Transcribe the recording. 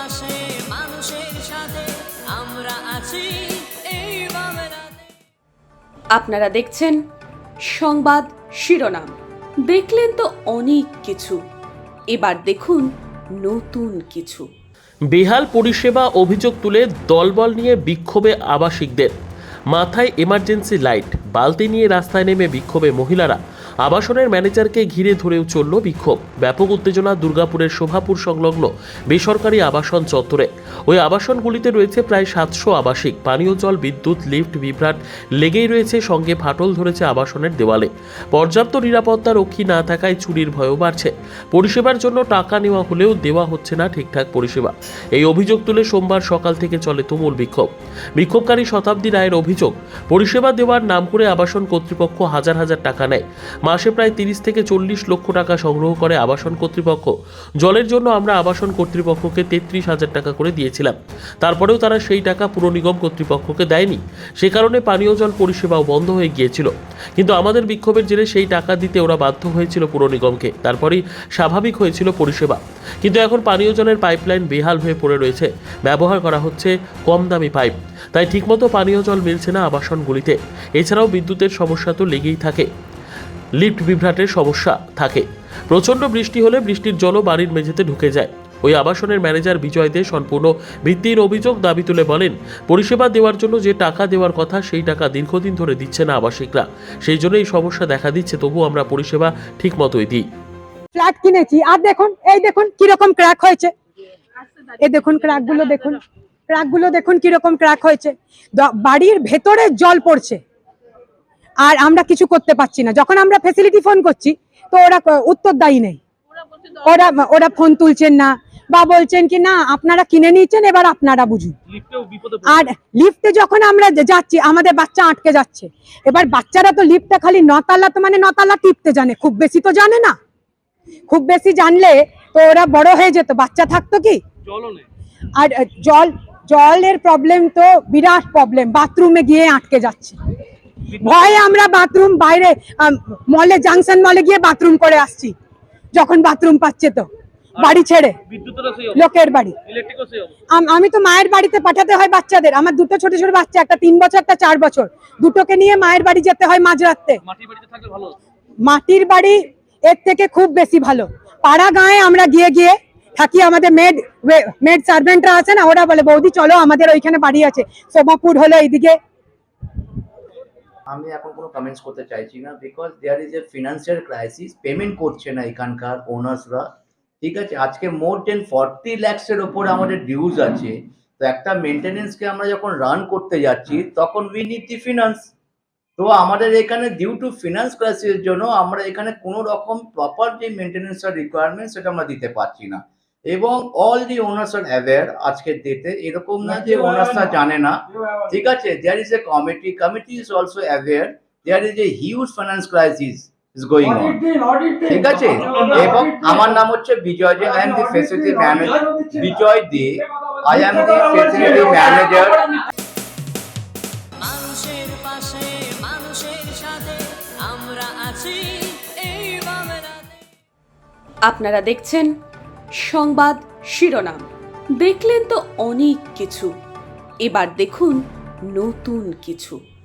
পাশে মানুষের সাথে আমরা আছি এই বাংলাতে। আপনারা দেখছেন সংবাদ শিরোনাম। দেখলেন তো অনেক কিছু, এবার দেখুন নতুন কিছু। বেহাল পরিষেবা অভিযোগ তুলে দলবল নিয়ে বিক্ষোভে আবাসিকদের। মাথায় এমার্জেন্সি লাইট, বালতি নিয়ে রাস্তায় নেমে বিক্ষোভে মহিলারা। আবাসনের ম্যানেজারকে ঘিরে ধরেও চলল বিক্ষোভ। ব্যাপক উত্তেজনা দুর্গাপুরের শোভাপুর সংলগ্ন বেসরকারি আবাসন চত্বরে। ওই আবাসনগুলিতে রয়েছে প্রায় 700 আবাসিক। পানীয় জল, বিদ্যুৎ, লিফট, বিভ্রাট লেগেই রয়েছে, সঙ্গে ফাটল ধরেছে আবাসনের দেওয়ালে। পর্যাপ্ত নিরাপত্তা রক্ষী না থাকায় চুরির ভয়ও বাড়ছে। পরিষেবার জন্য টাকা নেওয়া হলেও দেওয়া হচ্ছে না ঠিকঠাক পরিষেবা। এই অভিযোগ তুলে সোমবার সকাল থেকে চলে তুমুল বিক্ষোভ। বিক্ষোভকারী শতাব্দী রায়ের অভিযোগ, পরিষেবা দেওয়ার নাম করে আবাসন কর্তৃপক্ষ হাজার হাজার টাকা নেয়। মাসে প্রায় 30 থেকে 40 লক্ষ টাকা সংগ্রহ করে আবাসন কর্তৃপক্ষ। জলের জন্য আমরা আবাসন কর্তৃপক্ষকে 33,000 টাকা করে দিয়েছিলাম, তারপরেও তারা সেই টাকা পুর নিগম কর্তৃপক্ষকে দেয়নি। সে কারণে পানীয় জল পরিষেবাও বন্ধ হয়ে গিয়েছিল। কিন্তু আমাদের বিক্ষোভের জেরে সেই টাকা দিতে ওরা বাধ্য হয়েছিল পুর নিগমকে, তারপরেই স্বাভাবিক হয়েছিল পরিষেবা। কিন্তু এখন পানীয় জলের পাইপলাইন বেহাল হয়ে পড়ে রয়েছে। ব্যবহার করা হচ্ছে কম দামি পাইপ, তাই ঠিকমতো পানীয় জল মিলছে না আবাসনগুলিতে। এছাড়াও বিদ্যুতের সমস্যা তো লেগেই থাকে, লিফট বিভ্রাটের সমস্যা থাকে। প্রচণ্ড বৃষ্টি হলে বৃষ্টির জলও বাড়ির মেঝেতে ঢুকে যায়। ওই আবাসনের ম্যানেজার বিজয় দে সম্পূর্ণ ভিত্তিহীন অভিযোগ দাবি তুলে বলেন, পরিষেবা দেওয়ার জন্য যে টাকা দেওয়ার কথা সেই টাকা দীর্ঘদিন ধরে দিচ্ছে না আবাসিকরা। সেই জন্য এই সমস্যা দেখা দিচ্ছে, তবু আমরা পরিষেবা ঠিক মতোই দিই। ফ্ল্যাট কিনেছি আর দেখুন, এই দেখুন কিরকম ক্র্যাক হয়েছে। এই দেখুন ক্র্যাকগুলো দেখুন, ক্র্যাকগুলো দেখুন কিরকম ক্র্যাক হয়েছে। বাড়ির ভেতরে জল পড়ছে আর আমরা কিছু করতে পারছি না। যখন আমরা ফ্যাসিলিটি ফোন করছি তো ওরা উত্তরদায়ী নেই, ওরা ফোন তুলছেন না বা বলছেন কি না আপনারা কিনে নিয়েছেন, এবার আপনারা বুঝুন। আর লিফটে যখন আমরা যাচ্ছি আমাদের বাচ্চা আটকে যাচ্ছে। এবার বাচ্চারা তো লিফটে খালি 9 তলা, তো মানে 9 তলা টিপতে জানে, খুব বেশি তো জানে না। খুব বেশি জানলে তো ওরা বড় হয়ে যেত, বাচ্চা থাকতো কি। আর জলের প্রবলেম তো বিরাট প্রবলেম, বাথরুমে গিয়ে আটকে যাচ্ছে। ভয়ে আমরা বাথরুম বাইরে মলে, জাংশন মলে গিয়ে বাথরুম করে আসছি, যখন বাথরুম পাচ্ছে তো বাড়ি ছেড়ে লোকের বাড়ি। আমি তো মায়ের বাড়িতে পাঠাতে হয় বাচ্চাদের, আমার দুটো ছোট ছোট বাচ্চা, একটা 3 বছর একটা 4 বছর, দুটোকে নিয়ে মায়ের বাড়ি যেতে হয় মাঝরাতে। মাটির বাড়ি এর থেকে খুব বেশি ভালো। পাড়া গাঁয়ে আমরা গিয়ে গিয়ে থাকি, আমাদের মেড সার্ভেন্টরা আছে না, ওরা বলে বৌদি চলো আমাদের ওইখানে বাড়ি আছে, সোমাপুর হলো এইদিকে। আমি এখন কোনো কমেন্টস করতে চাইছি না, because there is a financial crisis. Payment করছে না এখানকার ওনার্সরা, ঠিক আছে। আজকে মোর দেন 40 lakhs-এর ওপরে আমাদের ডিউজ আছে। তো একটা মেনটেনেন্সকে আমরা যখন রান করতে যাচ্ছি তখন উই নিড দি ফিনান্স। তো আমাদের এখানে ডিউ টু ফিনান্স ক্রাইসিসের জন্য আমরা এখানে কোনো রকম প্রপার যে মেনটেনেন্সের রিকোয়ারমেন্ট সেটা আমরা দিতে পারছি না। এবং all the owners are aware আজকের ডেটে, এরকম না যে ওনার্সরা জানে না, ঠিক আছে। There is a committee is also aware there is a huge finance crisis is going on, ঠিক আছে। এবং আমার নাম হচ্ছে Bijoy Dey, I am the facility manager. Bijoy Dey, I am the facility manager. মানুষের পাশে মানুষের সাথে আমরা আছি এই বাংলাতে। আপনারা দেখছেন সংবাদ শিরোনাম। দেখলেন তো অনেক কিছু, এবার দেখুন নতুন কিছু।